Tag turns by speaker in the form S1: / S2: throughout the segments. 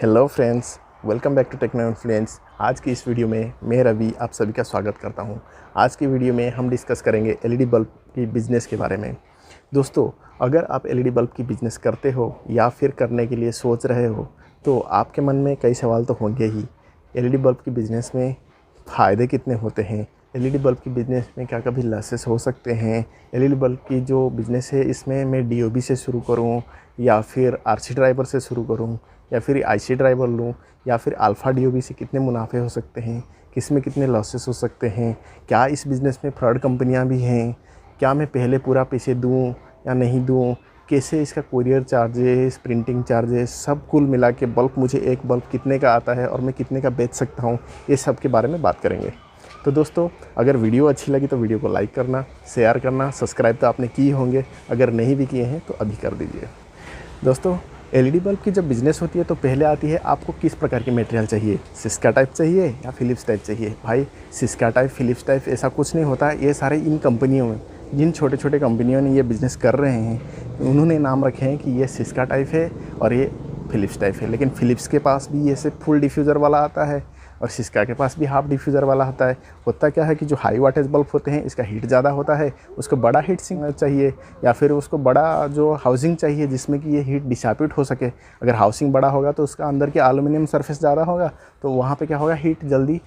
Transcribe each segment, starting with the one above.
S1: Hello friends, welcome back to Techno Influence. आज की इस वीडियो में मैं रवि आप सभी का स्वागत करता हूं। आज की वीडियो में हम डिस्कस करेंगे एलईडी बल्ब की बिज़नेस के बारे में। दोस्तों, अगर आप एलईडी बल्ब की बिज़नेस करते हो या फिर करने के लिए सोच रहे हो तो आपके मन में कई सवाल तो होंगे ही। एलईडी बल्ब की बिज़नेस में फ़ायदे कितने होते हैं, एलईडी बल्ब की बिज़नेस में क्या कभी लॉसेस हो सकते हैं, एलईडी बल्ब की जो बिज़नेस है इसमें मैं डीओबी से शुरू करूं या फिर आरसी ड्राइवर से शुरू करूं या फिर आईसी ड्राइवर लूँ या फिर अल्फ़ा डीओबी से कितने मुनाफे हो सकते हैं, किस में कितने लॉसेस हो सकते हैं, क्या इस बिज़नेस में फ्रॉड कंपनियां भी हैं, क्या मैं पहले पूरा पैसे दूं या नहीं दूं, कैसे इसका कुरियर चार्जेस, प्रिंटिंग चार्जेस सब कुल मिला के बल्ब मुझे एक बल्ब कितने का आता है और मैं कितने का बेच सकता हूं, ये सब के बारे में बात करेंगे। तो दोस्तों, अगर वीडियो अच्छी लगी तो वीडियो को लाइक करना, शेयर करना, सब्सक्राइब तो आपने किए होंगे, अगर नहीं भी किए हैं तो अभी कर दीजिए। दोस्तों, एलईडी बल्ब की जब बिज़नेस होती है तो पहले आती है आपको किस प्रकार की मटेरियल चाहिए, सिस्का टाइप चाहिए या फ़िलिप्स टाइप चाहिए। भाई, सिस्का टाइप, फ़िलिप्स टाइप ऐसा कुछ नहीं होता है। ये सारे इन कंपनियों में, जिन छोटे छोटे कंपनियों ने ये बिज़नेस कर रहे हैं, उन्होंने नाम रखे हैं कि ये सिस्का टाइप है और ये फ़िलिप्स टाइप है। लेकिन फ़िलिप्स के पास भी ये से फुल डिफ्यूज़र वाला आता है और सिस्का के पास भी हाफ डिफ्यूज़र वाला आता है। होता क्या है कि जो हाई वाटेज बल्ब होते हैं इसका हीट ज़्यादा होता है, उसको बड़ा हीट सिंक चाहिए या फिर उसको बड़ा जो हाउसिंग चाहिए जिसमें कि ये हीट डिसिपेट हो सके। अगर हाउसिंग बड़ा होगा तो उसका अंदर की एल्युमिनियम सरफेस ज़्यादा होगा तो वहाँ पे क्या होगा, हीट जल्दी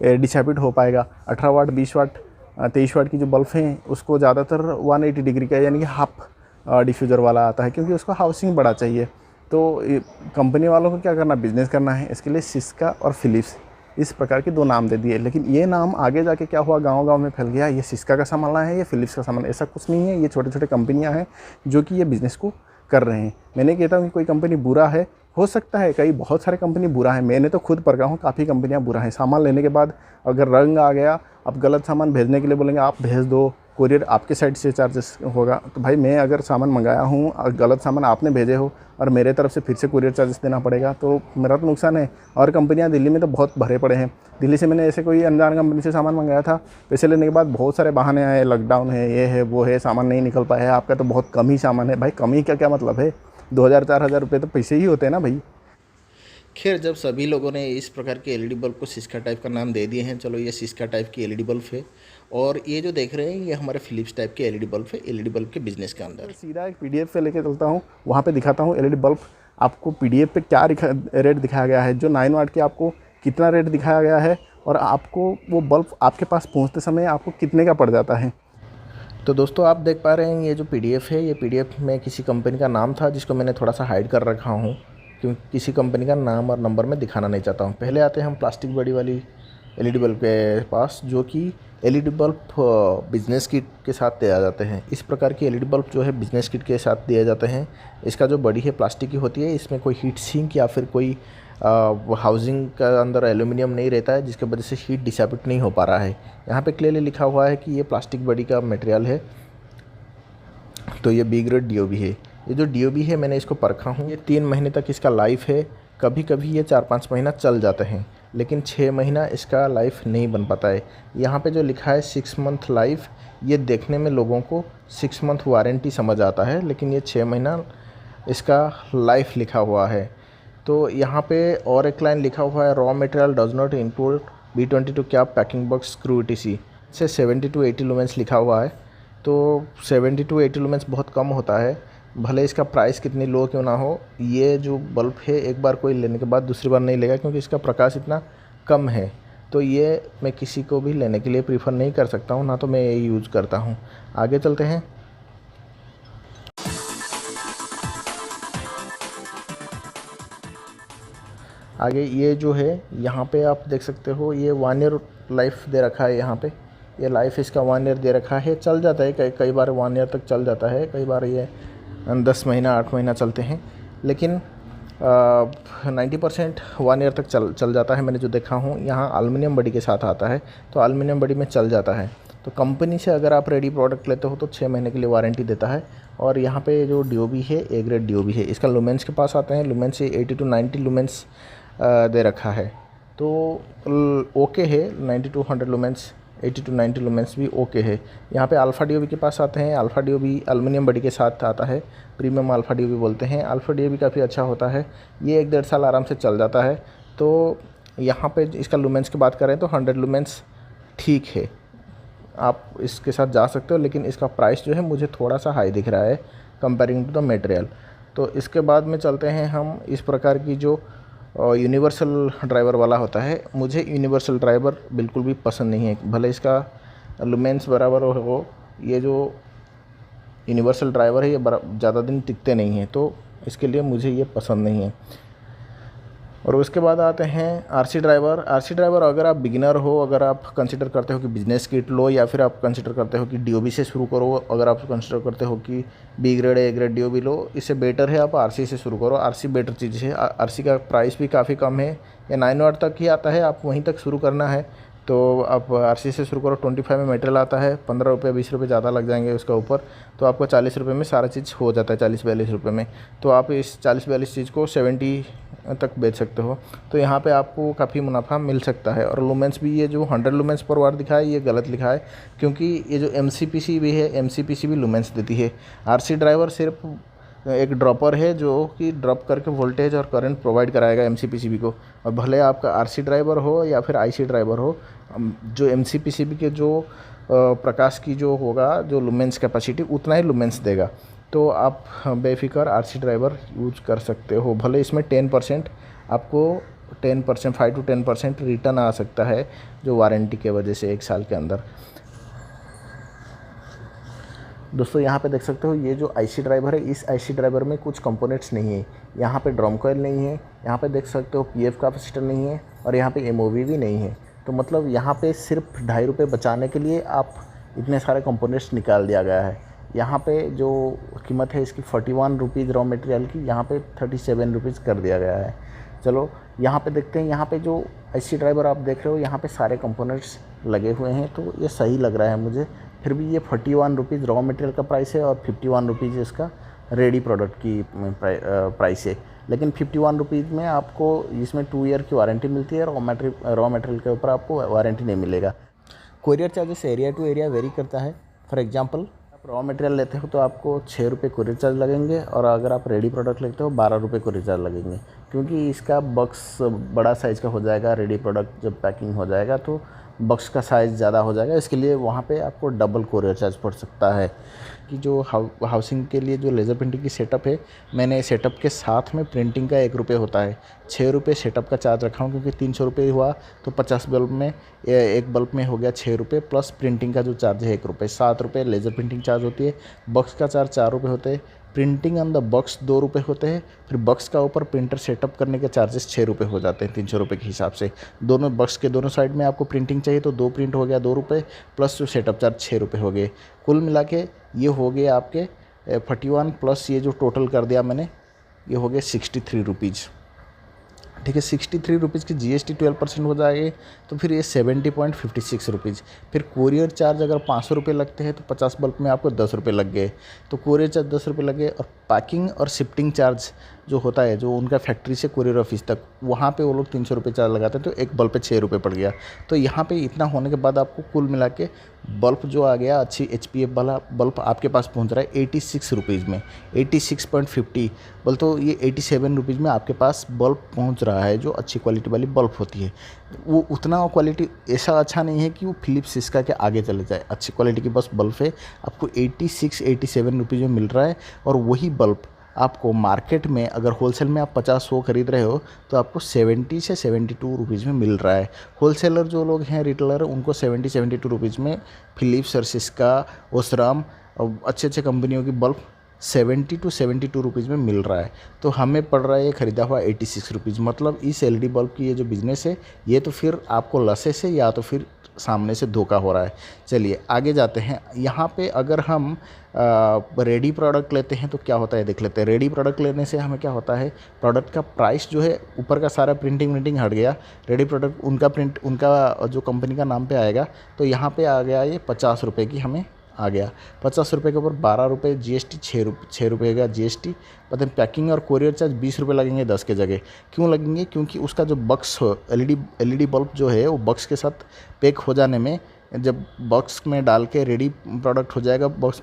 S1: डिसिपेट हो पाएगा। 18 वाट, 20 वाट, 23 वाट की जो बल्ब हैं उसको ज़्यादातर 180 डिग्री का यानी कि हाफ डिफ्यूज़र वाला आता है, क्योंकि उसको हाउसिंग बड़ा चाहिए। तो कंपनी वालों को क्या करना, बिज़नेस करना है, इसके लिए सिस्का और फ़िलिप्स इस प्रकार के दो नाम दे दिए। लेकिन ये नाम आगे जाके क्या हुआ, गांव-गांव में फैल गया, ये सिस्का का सामान है, ये फ़िलिप्स का सामान। ऐसा कुछ नहीं है, ये छोटे छोटे कंपनियां हैं जो कि ये बिज़नेस को कर रहे हैं। मैंने कहता हूँ कि कोई कंपनी बुरा है, हो सकता है कई बहुत सारे कंपनी बुरा है, मैंने तो खुद परखा हूँ, काफ़ी कंपनियाँ बुरा हैं। सामान लेने के बाद अगर रंग आ गया, अब गलत सामान भेजने के लिए बोलेंगे आप भेज दो, कुरियर आपके साइड से चार्जेस होगा। तो भाई, मैं अगर सामान मंगाया हूँ और गलत सामान आपने भेजे हो और मेरे तरफ से फिर से कुरियर चार्जेस देना पड़ेगा तो मेरा तो नुकसान है। और कंपनियां दिल्ली में तो बहुत भरे पड़े हैं। दिल्ली से मैंने ऐसे कोई अनजान कंपनी से सामान मंगाया था, पैसे लेने के बाद बहुत सारे बहाने आए, लॉकडाउन है, ये है, वो है, सामान नहीं निकल पाया है, आपका तो बहुत कम ही सामान है। भाई, कमी का क्या मतलब है, 2000-4000 रुपये तो पैसे ही होते हैं ना भाई।
S2: खैर, जब सभी लोगों ने इस प्रकार के एलईडी बल्ब को सिस्का टाइप का नाम दे दिए हैं, चलो ये सिस्का टाइप की एलईडी बल्ब है और ये जो देख रहे हैं ये हमारे फिलिप्स टाइप के एलईडी बल्ब है, एलईडी बल्ब के बिजनेस के अंदर।
S1: सीधा एक पीडीएफ पे लेके चलता हूँ, वहाँ पे दिखाता हूँ एलईडी बल्ब आपको पीडीएफ पे क्या रेट दिखाया गया है, जो 9 वाट की आपको कितना रेट दिखाया गया है और आपको वो बल्ब आपके पास पहुँचते समय आपको कितने का पड़ जाता है।
S2: तो दोस्तों, आप देख पा रहे हैं ये जो पीडीएफ है, ये पीडीएफ में किसी कंपनी का नाम था जिसको मैंने थोड़ा सा हाइड कर रखा हूँ क्योंकि किसी कंपनी का नाम और नंबर मैं दिखाना नहीं चाहता हूँ। पहले आते हैं हम प्लास्टिक बॉडी वाली एलईडी बल्ब के पास, जो कि एलईडी बल्ब बिजनेस किट के साथ दिया जाते हैं। इस प्रकार की एलईडी बल्ब जो है बिजनेस किट के साथ दिए जाते हैं। इसका जो बॉडी है प्लास्टिक की होती है, इसमें कोई हीट सिंक या फिर कोई हाउसिंग का अंदर एल्यूमिनियम नहीं रहता है, जिसके वजह से हीट डिसिपेट नहीं हो पा रहा है। यहाँ पे क्लियरली लिखा हुआ है कि ये प्लास्टिक बॉडी का मटेरियल है, तो ये बी ग्रेड डीओबी है। ये जो डीओबी है मैंने इसको परखा हूँ, ये 3 महीने तक इसका लाइफ है। कभी कभी ये 4-5 महीना चल जाते हैं, लेकिन 6 महीना इसका लाइफ नहीं बन पाता है। यहाँ पे जो लिखा है 6 मंथ लाइफ, ये देखने में लोगों को 6 मंथ वारंटी समझ आता है, लेकिन ये 6 महीना इसका लाइफ लिखा हुआ है। तो यहाँ पे और एक लाइन लिखा हुआ है, raw material does not include B22 cap, packing box, screw etc से 70 to 80 लुमेंस लिखा हुआ है। तो 70 to 80 लुमेंस बहुत कम होता है, भले इसका प्राइस कितनी लो क्यों ना हो। ये जो बल्ब है एक बार कोई लेने के बाद दूसरी बार नहीं लेगा, क्योंकि इसका प्रकाश इतना कम है। तो ये मैं किसी को भी लेने के लिए प्रीफर नहीं कर सकता हूँ, ना तो मैं ये यूज़ करता हूँ। आगे चलते हैं। आगे ये जो है यहाँ पे आप देख सकते हो, ये 1 ईयर लाइफ दे रखा है। यहाँ पे ये लाइफ इसका 1 ईयर दे रखा है। चल जाता है, कई बार 1 ईयर तक चल जाता है, कई बार ये 10 महीना 8 महीना चलते हैं, लेकिन 90% 1 ईयर तक चल जाता है। मैंने जो देखा हूँ, यहाँ एल्युमिनियम बॉडी के साथ आता है, तो एल्युमिनियम बॉडी में चल जाता है। तो कंपनी से अगर आप रेडी प्रोडक्ट लेते हो तो 6 महीने के लिए वारंटी देता है। और यहाँ पे जो डीओबी है, ए ग्रेड डीओबी है। इसका लुमेंस के पास आते हैं, लुमेंस से 80 to 90 लुमेंस दे रखा है, तो ओके है। 90 to 100 लुमेंस 80 to 90 लुमेंस भी ओके है। यहाँ पे अल्फ़ा DOB के पास आते हैं। अल्फ़ा DOB एल्युमिनियम बॉडी के साथ आता है, प्रीमियम अल्फ़ा DOB बोलते हैं। अल्फ़ा DOB काफ़ी अच्छा होता है, ये 1-1.5 साल आराम से चल जाता है। तो यहाँ पे इसका लुमेंस की बात करें तो 100 लुमेंस ठीक है, आप इसके साथ जा सकते हो, लेकिन इसका प्राइस जो है मुझे थोड़ा सा हाई दिख रहा है कंपेयरिंग टू द मटेरियल। तो इसके बाद में चलते हैं हम इस प्रकार की जो यूनिवर्सल ड्राइवर वाला होता है। मुझे यूनिवर्सल ड्राइवर बिल्कुल भी पसंद नहीं है, भले इसका लुमेंस बराबर हो। ये जो यूनिवर्सल ड्राइवर है ये ज़्यादा दिन टिकते नहीं हैं, तो इसके लिए मुझे ये पसंद नहीं है। और उसके बाद आते हैं आरसी ड्राइवर। आरसी ड्राइवर अगर आप बिगिनर हो, अगर आप कंसिडर करते हो कि बिजनेस किट लो, या फिर आप कंसिडर करते हो कि DOB से शुरू करो, अगर आप कंसिडर करते हो कि B grade A grade DOB लो, इससे बेटर है आप RC से शुरू करो। RC बेटर चीज़ है। RC का प्राइस भी काफ़ी कम है, या 9 वाट तक ही आता है, आप वहीं तक शुरू करना है तो आप RC से शुरू करो। 25 में मटेरियल आता है, 15 रुपये 20 रुपये ज़्यादा लग जाएंगे उसका ऊपर, तो आपको 40 रुपये में सारा चीज़ हो जाता है, 40-42 रुपये में। तो आप इस 40-42 चीज़ को 70 तक बेच सकते हो, तो यहाँ पे आपको काफ़ी मुनाफा मिल सकता है। और लुमेंस भी ये जो 100 लुमेंस पर वाट दिखा है ये गलत लिखा है, क्योंकि ये जो MCPC भी है, MCPC भी लुमेंस देती है। RC ड्राइवर सिर्फ एक ड्रॉपर है जो कि ड्रॉप करके वोल्टेज और करंट प्रोवाइड कराएगा MCPCB को। और भले आपका RC ड्राइवर हो या फिर IC ड्राइवर हो, जो MCPCB के जो प्रकाश की जो होगा जो लुमेंस कैपेसिटी उतना ही लुमेंस देगा। तो आप बेफिक्र RC ड्राइवर यूज कर सकते हो। भले इसमें 10% आपको 10% 5 to 10% रिटर्न आ सकता है, जो वारंटी के वजह से 1 साल के अंदर। दोस्तों यहाँ पे देख सकते हो ये जो IC ड्राइवर है, इस IC ड्राइवर में कुछ कंपोनेंट्स नहीं है। यहाँ पे ड्रम कॉइल नहीं है, यहाँ पे देख सकते हो PF कैपेसिटर नहीं है, और यहाँ पे MOV भी नहीं है। तो मतलब यहाँ पे सिर्फ 2.5 रुपये बचाने के लिए आप इतने सारे कंपोनेंट्स निकाल दिया गया है। यहाँ पे जो कीमत है इसकी 41 रुपीज़ रॉ मटेरियल की, यहाँ पे 37 रुपीज़ कर दिया गया है। चलो यहाँ पे देखते हैं। यहाँ पे जो IC ड्राइवर आप देख रहे हो, यहाँ पे सारे कंपोनेंट्स लगे हुए हैं, तो ये सही लग रहा है मुझे। फिर भी ये 41 रुपीज़ रॉ मटेरियल का प्राइस है, और 51 रुपीज़ इसका रेडी प्रोडक्ट की प्राइस है। लेकिन 51 रुपीज़ में आपको इसमें 2 ईयर की वारंटी मिलती है, और रॉ मटेरियल के ऊपर आपको वारंटी नहीं मिलेगा। Courier charges area to area vary करता है। फॉर एग्जांपल आप रॉ मटेरियल लेते हो तो आपको 6 रुपये कोरियर चार्ज लगेंगे, और अगर आप रेडी प्रोडक्ट लेते हो 12 रुपये कोरियर चार्ज लगेंगे, क्योंकि इसका बॉक्स बड़ा साइज़ का हो जाएगा। रेडी प्रोडक्ट जब पैकिंग हो जाएगा तो बॉक्स का साइज़ ज़्यादा हो जाएगा, इसके लिए वहाँ पे आपको डबल कोरियर चार्ज पड़ सकता है। कि जो हाउसिंग के लिए जो लेज़र प्रिंटिंग की सेटअप है, मैंने सेटअप के साथ में प्रिंटिंग का 1 रुपये होता है, 6 रुपये सेटअप का चार्ज रखा हूँ, क्योंकि 300 रुपये हुआ तो 50 बल्ब में एक बल्ब में हो गया 6 रुपये, प्लस प्रिंटिंग का जो चार्ज है 1 रुपये, 7 रुपये लेज़र प्रिंटिंग चार्ज होती है। बॉक्स का चार्ज 4 रुपये होते हैं, प्रिंटिंग ऑन द बॉक्स 2 रुपये होते हैं, फिर बॉक्स का ऊपर प्रिंटर सेटअप करने के चार्जेस 6 रुपये हो जाते हैं 300 रुपये के हिसाब से। दोनों बॉक्स के दोनों साइड में आपको प्रिंटिंग चाहिए तो 2 प्रिंट हो गया 2 रुपये, प्लस जो सेटअप चार्ज 6 रुपये हो गए। कुल मिला के ये हो गए आपके 41, प्लस ये जो टोटल कर दिया मैंने, ये हो गए 63 रुपीज़। ठीक है, 63 रुपीज़ की GST 12% हो जाएगी, तो फिर ये 70.56 रुपीज़। फिर कोरियर चार्ज अगर 500 रुपये लगते हैं तो 50 बल्ब में आपको 10 रुपये लग गए, तो कोरियर चार्ज 10 रुपये लगे। और पैकिंग और शिफ्टिंग चार्ज जो होता है, जो उनका फैक्ट्री से कोरियर ऑफिस तक, वहाँ पे वो लोग 300 रुपये चार्ज लगाते हैं, तो एक बल्ब पे 6 रुपये पड़ गया। तो यहाँ पे इतना होने के बाद आपको कुल मिला के बल्ब जो आ गया, अच्छी HPF वाला बल्ब आपके पास पहुँच रहा है 86 रुपीज़ में, 86.50 बोल, तो ये 87 रुपीज़ में आपके पास बल्ब पहुँच रहा है, जो अच्छी क्वालिटी वाली बल्ब होती है। वो उतना क्वालिटी ऐसा अच्छा नहीं है कि वो फिलिप्स सिस्का के आगे चले जाए, अच्छी क्वालिटी की बस बल्ब है, आपको 86-87 रुपीज़ में मिल रहा है। और वही बल्ब आपको मार्केट में अगर होलसेल में आप 50-100 खरीद रहे हो तो आपको 70 से 72 रुपीज़ में मिल रहा है। होलसेलर जो लोग हैं, रिटेलर, उनको 70-72 रुपीज़ में फिलिप्स और सिस्का, ओसराम और अच्छे कंपनियों की बल्ब 70 to 72 रुपीज़ में मिल रहा है। तो हमें पड़ रहा है ये ख़रीदा हुआ 86 रुपीज़। मतलब इस LED बल्ब की ये जो बिज़नेस है, ये तो फिर आपको लसे से या तो फिर सामने से धोखा हो रहा है। चलिए आगे जाते हैं। यहाँ पे अगर हम रेडी प्रोडक्ट लेते हैं तो क्या होता है देख लेते हैं। रेडी प्रोडक्ट लेने से हमें क्या होता है, प्रोडक्ट का प्राइस जो है, ऊपर का सारा प्रिंटिंग हट गया। रेडी प्रोडक्ट उनका जो कंपनी का नाम पे आएगा, तो यहाँ पे आ गया ये 50 रुपये की हमें आ गया। 50 रुपये के ऊपर 12 रुपये GST, 6 रुपये का GST, पता है पैकिंग और कोरियर चार्ज 20 रुपये लगेंगे 10 के जगह। क्यों लगेंगे? क्योंकि उसका जो बक्स हो, LED बल्ब जो है वो बक्स के साथ पैक हो जाने में जब बॉक्स में डाल के रेडी प्रोडक्ट हो जाएगा, बॉक्स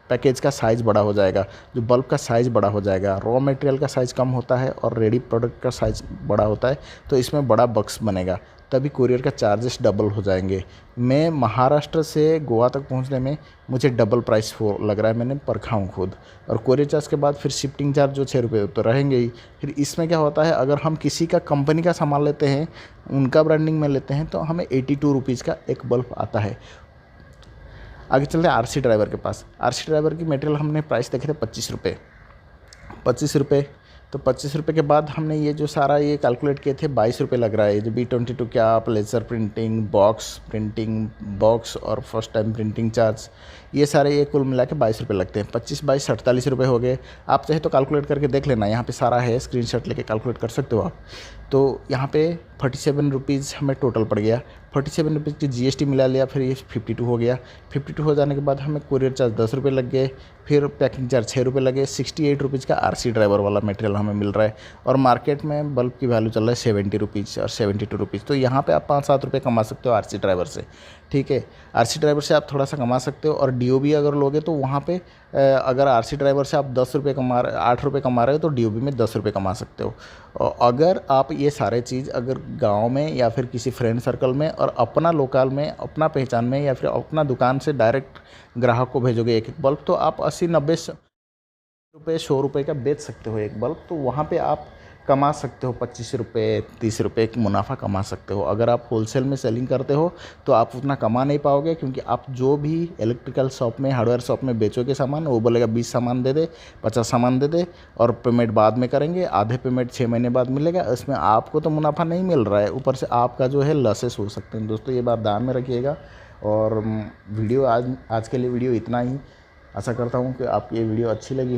S2: पैकेज का साइज़ बड़ा हो जाएगा, जो बल्ब का साइज़ बड़ा हो जाएगा। रॉ मटेरियल का साइज़ कम होता है और रेडी प्रोडक्ट का साइज़ बड़ा होता है, तो इसमें बड़ा बॉक्स बनेगा, तभी कुरियर का चार्जेस डबल हो जाएंगे। मैं महाराष्ट्र से गोवा तक पहुंचने में मुझे डबल प्राइस लग रहा है, मैंने परखा हूँ खुद। और कुरियर चार्ज के बाद फिर शिफ्टिंग चार्ज जो 6 रुपये तो रहेंगे ही। फिर इसमें क्या होता है, अगर हम किसी का कंपनी का सामान लेते हैं, उनका ब्रांडिंग में लेते हैं, तो हमें 82 रुपीज़ का एक बल्ब आता है। आगे चलते हैं आरसी ड्राइवर के पास। आरसी ड्राइवर की मटेरियल हमने प्राइस देखे थे 25 रुपये। 25 रुपये, तो 25 रुपये के बाद हमने ये जो सारा ये कैलकुलेट किए थे, 22 रुपये लग रहा है। ये जो B22 cap, laser printing, box और फर्स्ट टाइम प्रिंटिंग चार्ज, ये सारे ये कुल मिला के 22 रुपये लगते हैं। 25 22 48 रुपये हो गए। आप चाहे तो कैलकुलेट करके देख लेना, यहाँ पे सारा है, स्क्रीनशॉट लेके कैलकुलेट कर सकते हो आप। तो यहाँ पे 47 रुपीज़ हमें टोटल पड़ गया। 47 रुपीज़ की GST मिला लिया, फिर ये 52 हो गया। 52 हो जाने के बाद हमें कुरियर चार्ज 10 रुपये लग गए, फिर पैकिंग चार्ज 6 रुपये लगे। 68 रुपीज़ का आरसी ड्राइवर वाला मटेरियल हमें मिल रहा है। और मार्केट में बल्ब की वैल्यू चल रहा है 70 रुपीज़ और 72 रुपीज़। तो यहाँ पे आप 5-7 रुपये कमा सकते हो आरसी ड्राइवर से, ठीक है। आरसी ड्राइवर से आप थोड़ा सा कमा सकते हो। और DOB अगर लोगे तो वहाँ पे अगर आरसी ड्राइवर से आप 10 रुपये कमा रहे, 8 रुपये कमा रहे हो, तो DOB में 10 रुपये कमा सकते हो। और अगर आप ये सारे चीज़ अगर गांव में या फिर किसी फ्रेंड सर्कल में और अपना लोकल में, अपना पहचान में, या फिर अपना दुकान से डायरेक्ट ग्राहक को भेजोगे एक एक बल्ब, तो आप 80-90 रुपये 100 रुपये का बेच सकते हो एक बल्ब। तो वहाँ पे आप कमा सकते हो 25 रुपये 30 रुपये की मुनाफा कमा सकते हो। अगर आप होलसेल में सेलिंग करते हो तो आप उतना कमा नहीं पाओगे, क्योंकि आप जो भी इलेक्ट्रिकल शॉप में, हार्डवेयर शॉप में बेचोगे सामान, वो बोलेगा 20 सामान दे दे, 50 सामान दे दे, और पेमेंट बाद में करेंगे, आधे पेमेंट 6 महीने बाद मिलेगा। इसमें आपको तो मुनाफा नहीं मिल रहा है, ऊपर से आपका जो है लॉसेस हो सकते हैं। दोस्तों ये बात ध्यान में रखिएगा। और वीडियो आज के लिए वीडियो इतना ही। आशा करता हूँ कि आपको ये वीडियो अच्छी लगी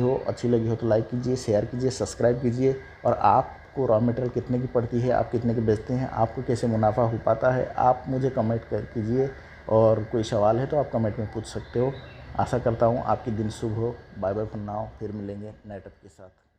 S2: हो तो लाइक कीजिए, शेयर कीजिए, सब्सक्राइब कीजिए। और आपको रॉ मटेरियल कितने की पड़ती है, आप कितने की बेचते हैं, आपको कैसे मुनाफा हो पाता है, आप मुझे कमेंट कीजिए। और कोई सवाल है तो आप कमेंट में पूछ सकते हो। आशा करता हूँ आपकी दिन शुभ हो। बाय बाय फॉर नाउ, फिर मिलेंगे नए टॉपिक के साथ।